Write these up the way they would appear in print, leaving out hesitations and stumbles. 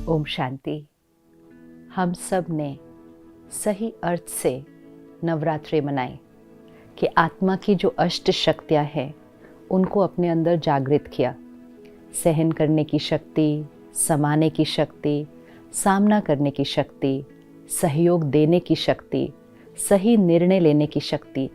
ओम शांति। हम सब ने सही अर्थ से नवरात्रि मनाई कि आत्मा की जो अष्ट शक्तियाँ हैं उनको अपने अंदर जागृत किया। सहन करने की शक्ति, समाने की शक्ति, सामना करने की शक्ति, सहयोग देने की शक्ति, सही निर्णय लेने की शक्ति,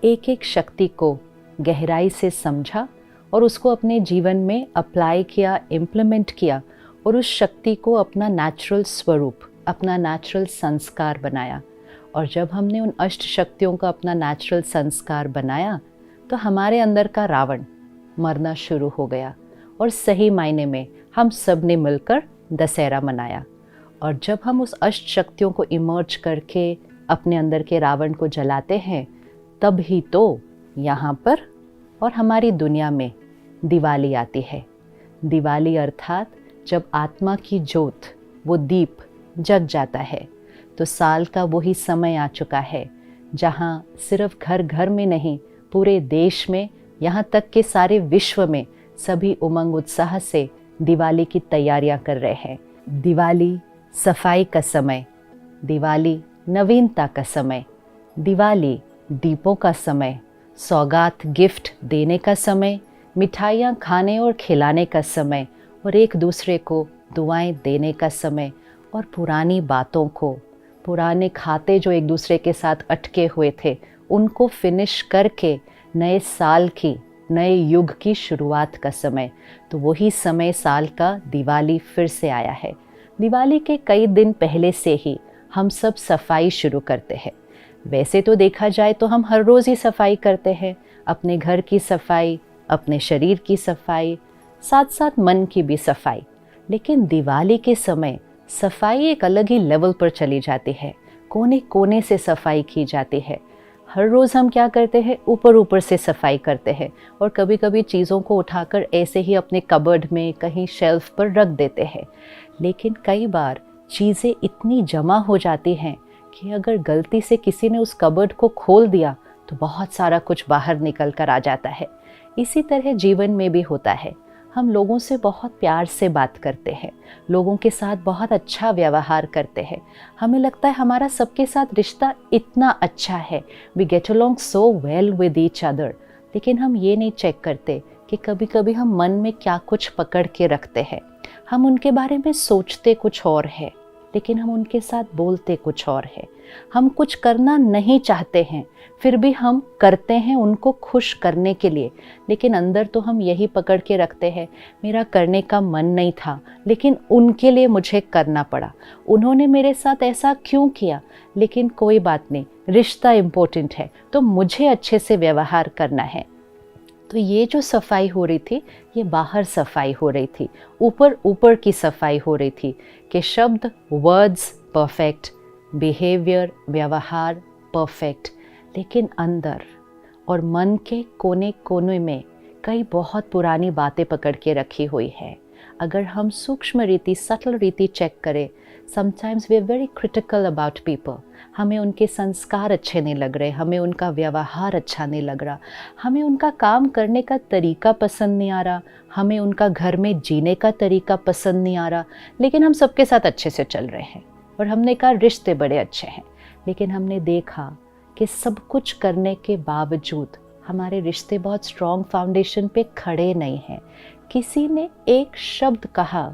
एक एक शक्ति को गहराई से समझा और उसको अपने जीवन में अप्लाई किया, इम्प्लीमेंट किया और उस शक्ति को अपना नेचुरल स्वरूप, अपना नेचुरल संस्कार बनाया। और जब हमने उन अष्ट शक्तियों का अपना नेचुरल संस्कार बनाया तो हमारे अंदर का रावण मरना शुरू हो गया और सही मायने में हम सब ने मिलकर दशहरा मनाया। और जब हम उस अष्ट शक्तियों को इमर्ज करके अपने अंदर के रावण को जलाते हैं, तब ही तो यहाँ पर और हमारी दुनिया में दिवाली आती है। दिवाली अर्थात जब आत्मा की ज्योत, वो दीप जग जाता है, तो साल का वही समय आ चुका है जहाँ सिर्फ घर घर में नहीं, पूरे देश में, यहाँ तक कि सारे विश्व में सभी उमंग उत्साह से दिवाली की तैयारियां कर रहे हैं। दिवाली सफाई का समय, दिवाली नवीनता का समय, दिवाली दीपों का समय, सौगात गिफ्ट देने का समय, मिठाइयाँ खाने और खिलाने का समय और एक दूसरे को दुआएं देने का समय और पुरानी बातों को, पुराने खाते जो एक दूसरे के साथ अटके हुए थे, उनको फिनिश करके नए साल की, नए युग की शुरुआत का समय। तो वही समय साल का दिवाली फिर से आया है। दिवाली के कई दिन पहले से ही हम सब सफाई शुरू करते हैं। वैसे तो देखा जाए तो हम हर रोज़ ही सफाई करते हैं, अपने घर की सफाई, अपने शरीर की सफाई, साथ साथ मन की भी सफाई। लेकिन दिवाली के समय सफाई एक अलग ही लेवल पर चली जाती है। कोने कोने से सफाई की जाती है। हर रोज़ हम क्या करते हैं, ऊपर ऊपर से सफाई करते हैं और कभी कभी चीज़ों को उठाकर ऐसे ही अपने कबर्ड में कहीं शेल्फ पर रख देते हैं। लेकिन कई बार चीज़ें इतनी जमा हो जाती हैं कि अगर गलती से किसी ने उस कबर्ड को खोल दिया तो बहुत सारा कुछ बाहर निकल कर आ जाता है। इसी तरह जीवन में भी होता है। हम लोगों से बहुत प्यार से बात करते हैं, लोगों के साथ बहुत अच्छा व्यवहार करते हैं। हमें लगता है हमारा सबके साथ रिश्ता इतना अच्छा है, we get along so well with each other. लेकिन हम ये नहीं चेक करते कि कभी कभी हम मन में क्या कुछ पकड़ के रखते हैं। हम उनके बारे में सोचते कुछ और है, लेकिन हम उनके साथ बोलते कुछ और है। हम कुछ करना नहीं चाहते हैं, फिर भी हम करते हैं उनको खुश करने के लिए। लेकिन अंदर तो हम यही पकड़ के रखते हैं, मेरा करने का मन नहीं था, लेकिन उनके लिए मुझे करना पड़ा। उन्होंने मेरे साथ ऐसा क्यों किया? लेकिन कोई बात नहीं, रिश्ता इम्पोर्टेंट है, तो मुझे अच्छे से व्यवहार करना है। तो ये जो सफाई हो रही थी, ये बाहर सफाई हो रही थी, ऊपर ऊपर की सफाई हो रही थी कि शब्द, वर्ड्स परफेक्ट, बिहेवियर, व्यवहार परफेक्ट, लेकिन अंदर और मन के कोने कोने में कई बहुत पुरानी बातें पकड़ के रखी हुई है। अगर हम सूक्ष्म रीति, सटल रीति चेक करें, sometimes we are very critical about people. हमें उनके संस्कार अच्छे नहीं लग रहे, हमें उनका व्यवहार अच्छा नहीं लग रहा, हमें उनका काम करने का तरीका पसंद नहीं आ रहा, हमें उनका घर में जीने का तरीका पसंद नहीं आ रहा। लेकिन हम सबके साथ अच्छे से चल रहे हैं और हमने कहा रिश्ते बड़े अच्छे हैं। लेकिन हमने देखा कि सब कुछ करने के बावजूद हमारे रिश्ते बहुत स्ट्रॉन्ग फाउंडेशन पे खड़े नहीं हैं। किसी ने एक शब्द कहा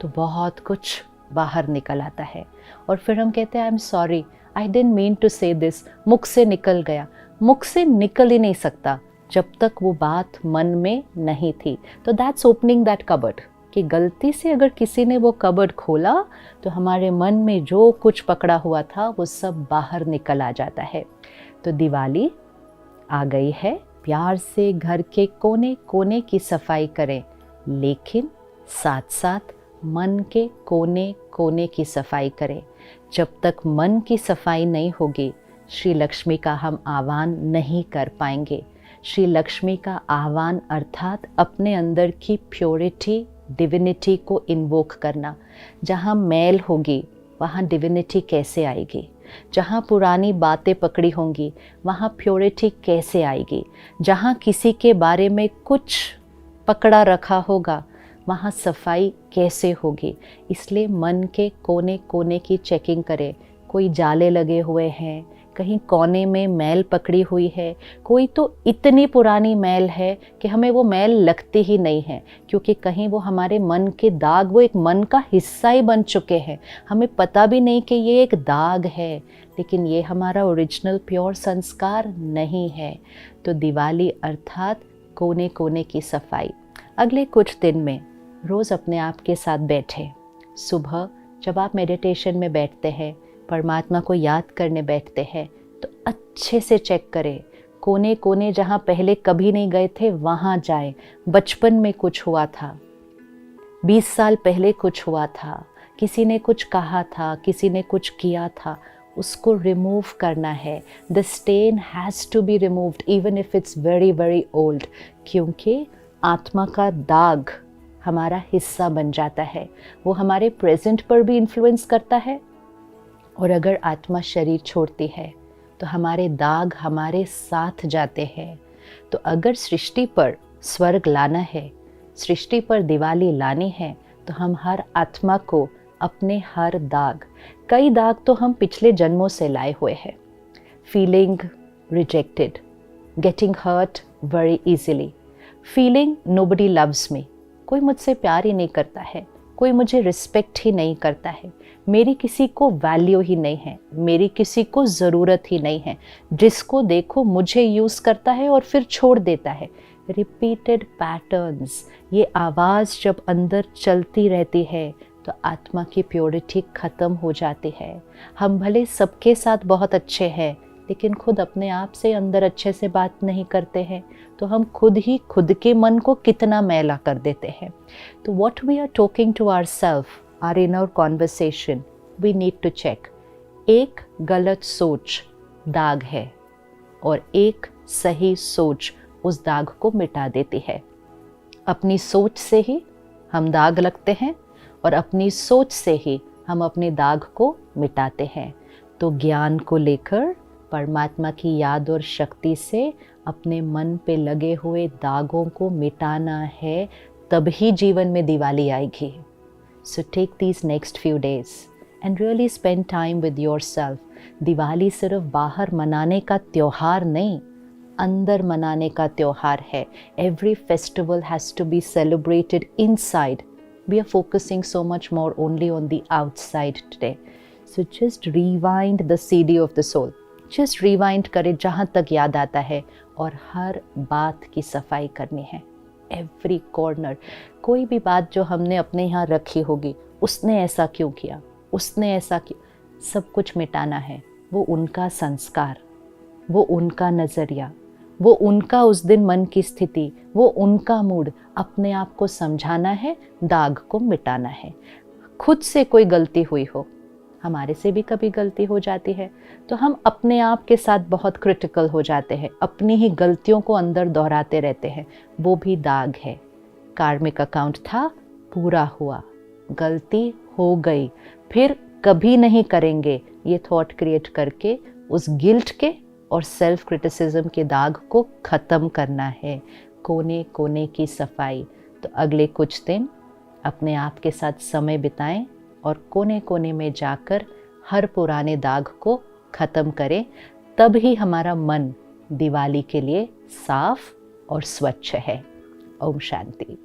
तो बहुत कुछ बाहर निकल आता है और फिर हम कहते हैं I am sorry, I didn't mean to say this, मुख से निकल गया। मुख से निकल ही नहीं सकता जब तक वो बात मन में नहीं थी। तो दैट्स ओपनिंग दैट कबर्ड, कि गलती से अगर किसी ने वो कबर्ड खोला तो हमारे मन में जो कुछ पकड़ा हुआ था वो सब बाहर निकल आ जाता है। तो दिवाली आ गई है, प्यार से घर के कोने कोने की सफाई करें, लेकिन साथ साथ मन के कोने कोने की सफाई करें। जब तक मन की सफाई नहीं होगी, श्री लक्ष्मी का हम आह्वान नहीं कर पाएंगे। श्री लक्ष्मी का आह्वान अर्थात अपने अंदर की प्योरिटी, डिविनिटी को इन्वोक करना। जहाँ मैल होगी वहाँ डिविनिटी कैसे आएगी? जहाँ पुरानी बातें पकड़ी होंगी वहाँ प्योरिटी कैसे आएगी? जहाँ किसी के बारे में कुछ पकड़ा रखा होगा वहाँ सफाई कैसे होगी। इसलिए मन के कोने कोने की चेकिंग करें। कोई जाले लगे हुए हैं, कहीं कोने में मैल पकड़ी हुई है, कोई तो इतनी पुरानी मैल है कि हमें वो मैल लगती ही नहीं है, क्योंकि कहीं वो हमारे मन के दाग, वो एक मन का हिस्सा ही बन चुके हैं। हमें पता भी नहीं कि ये एक दाग है, लेकिन ये हमारा ओरिजिनल प्योर संस्कार नहीं है। तो दिवाली अर्थात कोने कोने की सफाई। अगले कुछ दिन में रोज़ अपने आप के साथ बैठें। सुबह जब आप मेडिटेशन में बैठते हैं, परमात्मा को याद करने बैठते हैं, तो अच्छे से चेक करें। कोने कोने जहाँ पहले कभी नहीं गए थे वहाँ जाएं। बचपन में कुछ हुआ था, 20 साल पहले कुछ हुआ था, किसी ने कुछ कहा था, किसी ने कुछ किया था, उसको रिमूव करना है। The stain has to be removed even if it's very very old, क्योंकि आत्मा का दाग हमारा हिस्सा बन जाता है। वो हमारे प्रेजेंट पर भी इन्फ्लुएंस करता है, और अगर आत्मा शरीर छोड़ती है तो हमारे दाग हमारे साथ जाते हैं। तो अगर सृष्टि पर स्वर्ग लाना है, सृष्टि पर दिवाली लानी है, तो हम हर आत्मा को अपने हर दाग, कई दाग तो हम पिछले जन्मों से लाए हुए हैं। Feeling rejected, getting hurt very easily, feeling nobody loves me, कोई मुझसे प्यार ही नहीं करता है, कोई मुझे रिस्पेक्ट ही नहीं करता है, मेरी किसी को वैल्यू ही नहीं है, मेरी किसी को ज़रूरत ही नहीं है, जिसको देखो मुझे यूज़ करता है और फिर छोड़ देता है। रिपीटेड पैटर्न्स, ये आवाज़ जब अंदर चलती रहती है तो आत्मा की प्योरिटी ख़त्म हो जाती है। हम भले सबके साथ बहुत अच्छे हैं, लेकिन खुद अपने आप से अंदर अच्छे से बात नहीं करते हैं, तो हम खुद ही खुद के मन को कितना मैला कर देते हैं। तो what we are talking to ourselves, our inner conversation, we need to check. एक गलत सोच दाग है और एक सही सोच उस दाग को मिटा देती है। अपनी सोच से ही हम दाग लगते हैं और अपनी सोच से ही हम अपने दाग को मिटाते हैं। तो ज्ञान को लेकर परमात्मा की याद और शक्ति से अपने मन पे लगे हुए दागों को मिटाना है, तभी जीवन में दिवाली आएगी। So take these next few days and really spend time with yourself. Diwali सिर्फ बाहर मनाने का त्योहार नहीं, अंदर मनाने का त्योहार है। Every festival has to be celebrated inside. We are focusing so much more only on the outside today. So just rewind the CD of the soul. Just rewind करें जहाँ तक याद आता है, और हर बात की सफाई करनी है। Every corner, कोई भी बात जो हमने अपने यहाँ रखी होगी, उसने ऐसा क्यों किया, उसने ऐसा क्यों, सब कुछ मिटाना है। वो उनका संस्कार, वो उनका नज़रिया, वो उनका उस दिन मन की स्थिति, वो उनका मूड, अपने आप को समझाना है, दाग को मिटाना है। खुद से कोई गलती हुई हो, हमारे से भी कभी गलती हो जाती है, तो हम अपने आप के साथ बहुत क्रिटिकल हो जाते हैं, अपनी ही गलतियों को अंदर दोहराते रहते हैं। वो भी दाग है। कार्मिक अकाउंट था, पूरा हुआ, गलती हो गई, फिर कभी नहीं करेंगे, ये थॉट क्रिएट करके उस गिल्ट के और सेल्फ क्रिटिसिज्म के दाग को ख़त्म करना है। कोने कोने की सफाई। तो अगले कुछ दिन अपने आप के साथ समय बिताएं और कोने कोने में जाकर हर पुराने दाग को ख़त्म करें, तब ही हमारा मन दिवाली के लिए साफ और स्वच्छ है। ओम शांति।